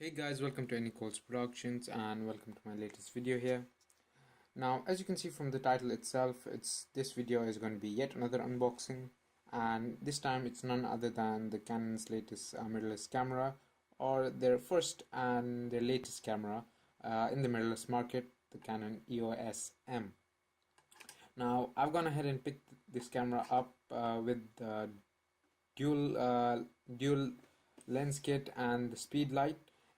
Hey guys, welcome to Nicole's Productions and welcome to my latest video here. Now, as you can see from the title itself, this video is going to be yet another unboxing, and this time it's none other than the Canon's latest mirrorless camera, or their first and their latest camera in the mirrorless market, the Canon EOS M. Now, I've gone ahead and picked this camera up with the dual lens kit and the speed light,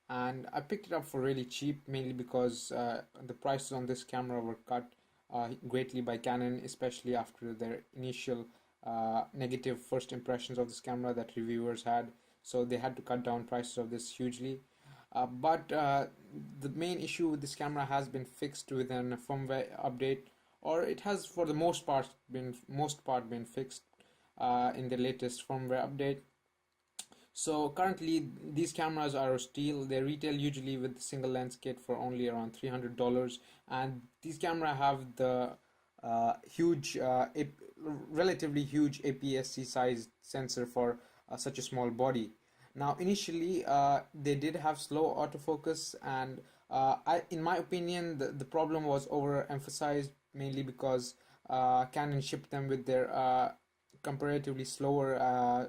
and I picked it up for really cheap, mainly because the prices on this camera were cut greatly by Canon, especially after their initial negative first impressions of this camera that reviewers had. So they had to cut down prices of this hugely. But the main issue with this camera has been fixed within a firmware update, or it has for the most part been fixed in the latest firmware update. So currently these cameras are steel. They retail usually with the single lens kit for only around $300, and these cameras have the relatively huge APS-C sized sensor for such a small body. Now initially they did have slow autofocus, and in my opinion the problem was overemphasized, mainly because Canon shipped them with their comparatively slower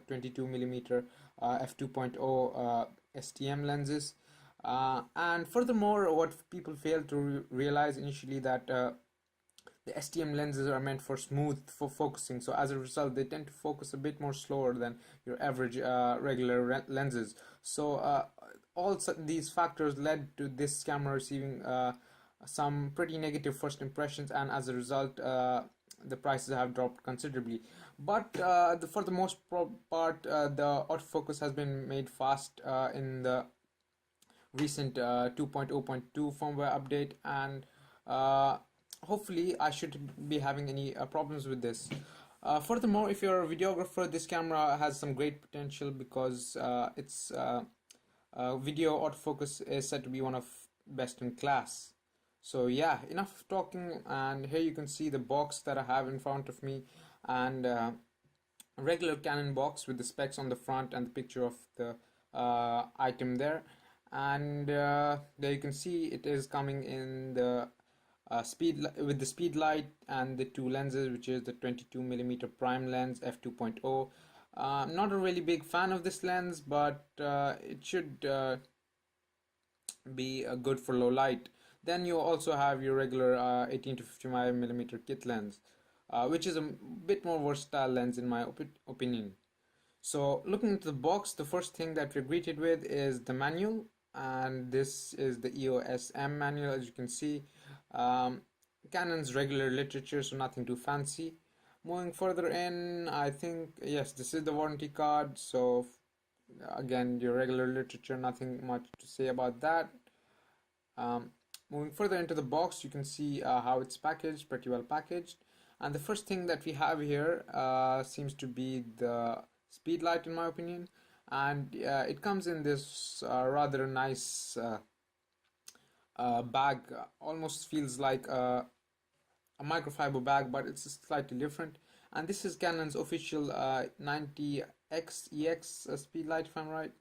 22mm f2.0 STM lenses, and furthermore, what people failed to realize initially, that the STM lenses are meant for smooth focusing, so as a result they tend to focus a bit more slower than your average regular lenses. So all these factors led to this camera receiving some pretty negative first impressions, and as a result the prices have dropped considerably. But for the most part the autofocus has been made fast in the recent 2.0.2 firmware update, and hopefully I shouldn't be having any problems with this. Furthermore, if you're a videographer, this camera has some great potential, because its video autofocus is said to be one of best in class. So yeah, enough talking, and here you can see the box that I have in front of me, and a regular Canon box with the specs on the front and the picture of the item there. And there you can see it is coming in the with the speed light and the two lenses, which is the 22mm prime lens f2.0. Not a really big fan of this lens, but it should be good for low light. Then you also have your regular 18 to 55mm kit lens, which is a bit more versatile lens in my opinion. So looking into the box, the first thing that we're greeted with is the manual, and this is the EOS M manual. As you can see, Canon's regular literature, so nothing too fancy. Moving further in, I think, yes, this is the warranty card. So again, your regular literature, nothing much to say about that. Moving further into the box, you can see how it's packaged, pretty well packaged. And the first thing that we have here seems to be the speed light, in my opinion. And it comes in this rather nice bag. Almost feels like a microfiber bag, but it's slightly different. And this is Canon's official 90X EX speed light, if I'm right.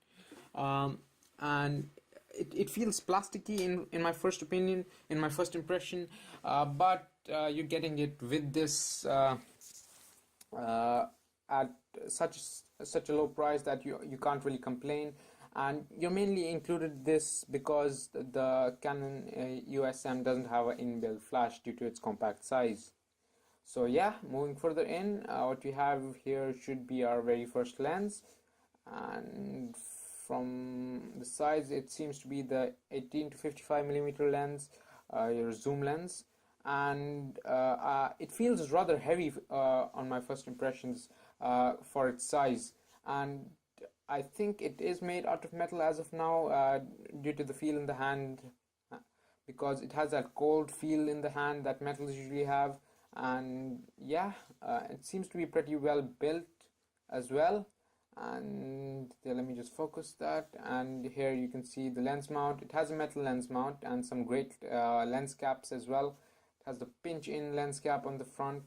And it feels plasticky in my first opinion, in my first impression, but you're getting it with this at such a low price that you can't really complain. And you're mainly included this because the Canon EOS M doesn't have an inbuilt flash due to its compact size. So yeah, moving further in, what we have here should be our very first lens, and from the size it seems to be the 18 to 55mm lens, your zoom lens, and it feels rather heavy on my first impressions for its size, and I think it is made out of metal as of now, due to the feel in the hand, because it has that cold feel in the hand that metals usually have. And yeah, it seems to be pretty well built as well. And let me just focus that, and here you can see the lens mount. It has a metal lens mount and some great lens caps as well. It has the pinch in lens cap on the front,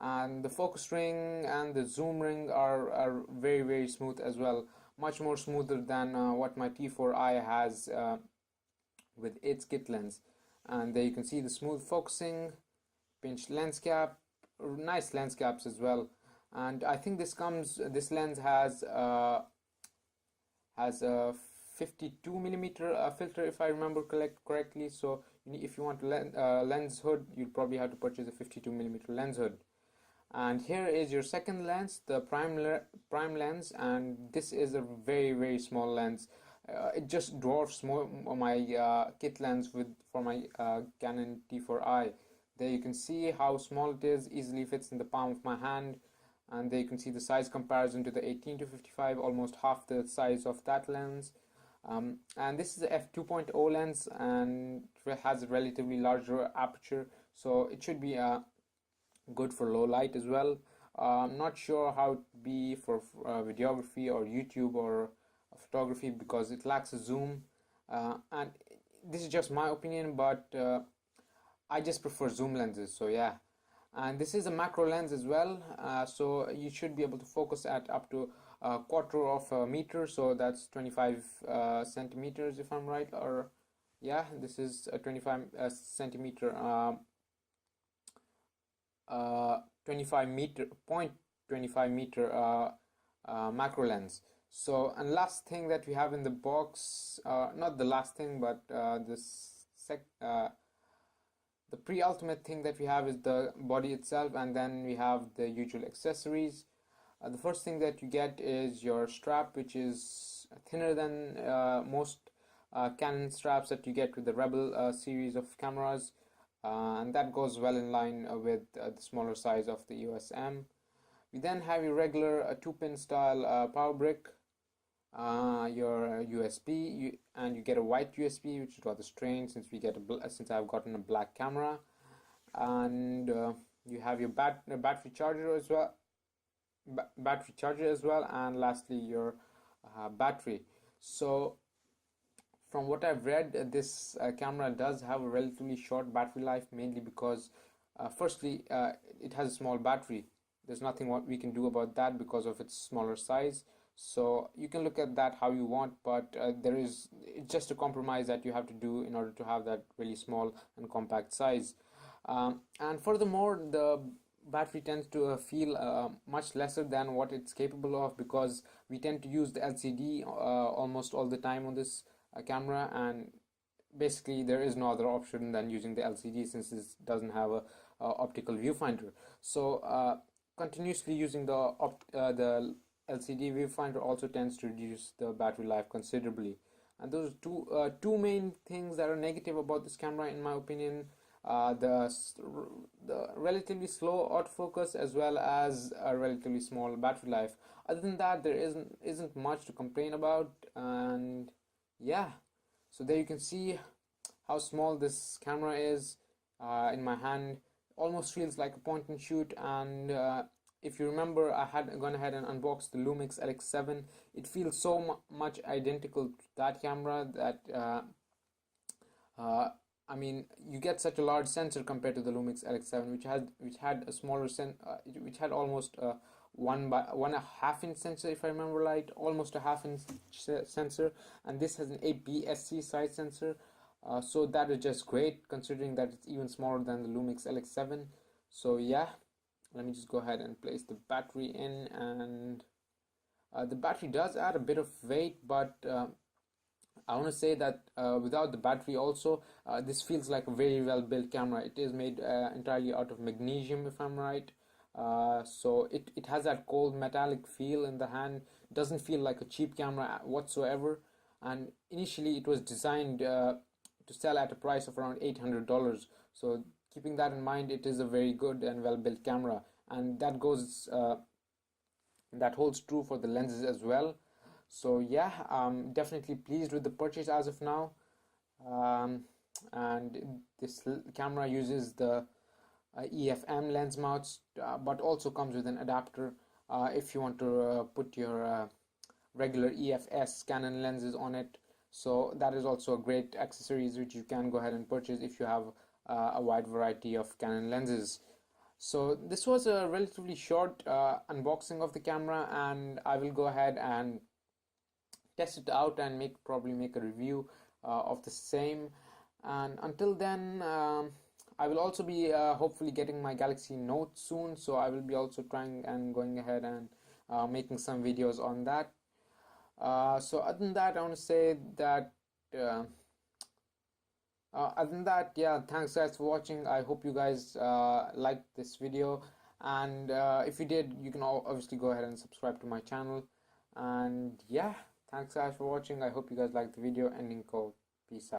and the focus ring and the zoom ring are very smooth as well. much more smoother than what my T4i has with its kit lens. And there you can see the smooth focusing, pinched lens cap, nice lens caps as well. And I think this lens has a 52 millimeter filter, if I remember correctly. So if you want a lens hood, you'll probably have to purchase a 52 millimeter lens hood. And here is your second lens, the prime lens, and this is a very small lens. It just dwarfs my kit lens for my Canon T4i. There you can see how small it is, easily fits in the palm of my hand. And there you can see the size comparison to the 18 to 55, almost half the size of that lens. And this is a f2.0 lens, and it has a relatively larger aperture, so it should be good for low light as well. I'm not sure how it would be for videography or YouTube or photography, because it lacks a zoom, and this is just my opinion, but I just prefer zoom lenses, so yeah. And this is a macro lens as well, so you should be able to focus at up to a quarter of a meter, so that's 25 centimeters if I'm right, or yeah, this is a 25 centimeter 25 meter macro lens. So, and last thing that we have in the box, not the last thing, but the pre-ultimate thing that we have is the body itself, and then we have the usual accessories. The first thing that you get is your strap, which is thinner than most Canon straps that you get with the Rebel series of cameras, and that goes well in line with the smaller size of the EOS M. We then have your regular 2-pin style power brick, your USB, and you get a white USB, which is rather strange since I've gotten a black camera. And you have your battery charger as well, and lastly your battery. So from what I've read, this camera does have a relatively short battery life, mainly because firstly it has a small battery. There's nothing what we can do about that because of its smaller size. So you can look at that how you want, but it's just a compromise that you have to do in order to have that really small and compact size. And furthermore, the battery tends to feel much lesser than what it's capable of, because we tend to use the LCD almost all the time on this camera, and basically there is no other option than using the LCD since it doesn't have a optical viewfinder. So continuously using the LCD viewfinder also tends to reduce the battery life considerably. And those two main things that are negative about this camera, in my opinion, the relatively slow autofocus as well as a relatively small battery life. Other than that, there isn't much to complain about. And yeah, so there you can see how small this camera is in my hand. Almost feels like a point and shoot. And if you remember, I had gone ahead and unboxed the Lumix LX7. It feels so much identical to that camera that I mean, you get such a large sensor compared to the Lumix LX7, which had a smaller which had almost 1.5 inch sensor, if I remember right, almost a half inch sensor, and this has an APS-C size sensor. So that is just great, considering that it's even smaller than the Lumix LX7. So yeah, let me just go ahead and place the battery in, and the battery does add a bit of weight, but I want to say that without the battery also, this feels like a very well built camera. It is made entirely out of magnesium, if I'm right. So it has that cold metallic feel in the hand. It doesn't feel like a cheap camera whatsoever. And initially it was designed to sell at a price of around $800. So keeping that in mind, it is a very good and well built camera. And that holds true for the lenses as well. So yeah, I'm definitely pleased with the purchase as of now. And this camera uses the EFM lens mounts, but also comes with an adapter if you want to put your regular EFS Canon lenses on it. So that is also a great accessories which you can go ahead and purchase if you have a wide variety of Canon lenses. So this was a relatively short unboxing of the camera, and I will go ahead and test it out and probably make a review of the same. And until then, I will also be hopefully getting my Galaxy Note soon, so I will be also trying and going ahead and making some videos on that. So other than that, I want to say that yeah, thanks guys for watching. I hope you guys liked this video, and if you did, you can obviously go ahead and subscribe to my channel. And yeah, thanks guys for watching. I hope you guys liked the video. Ending call. Peace out.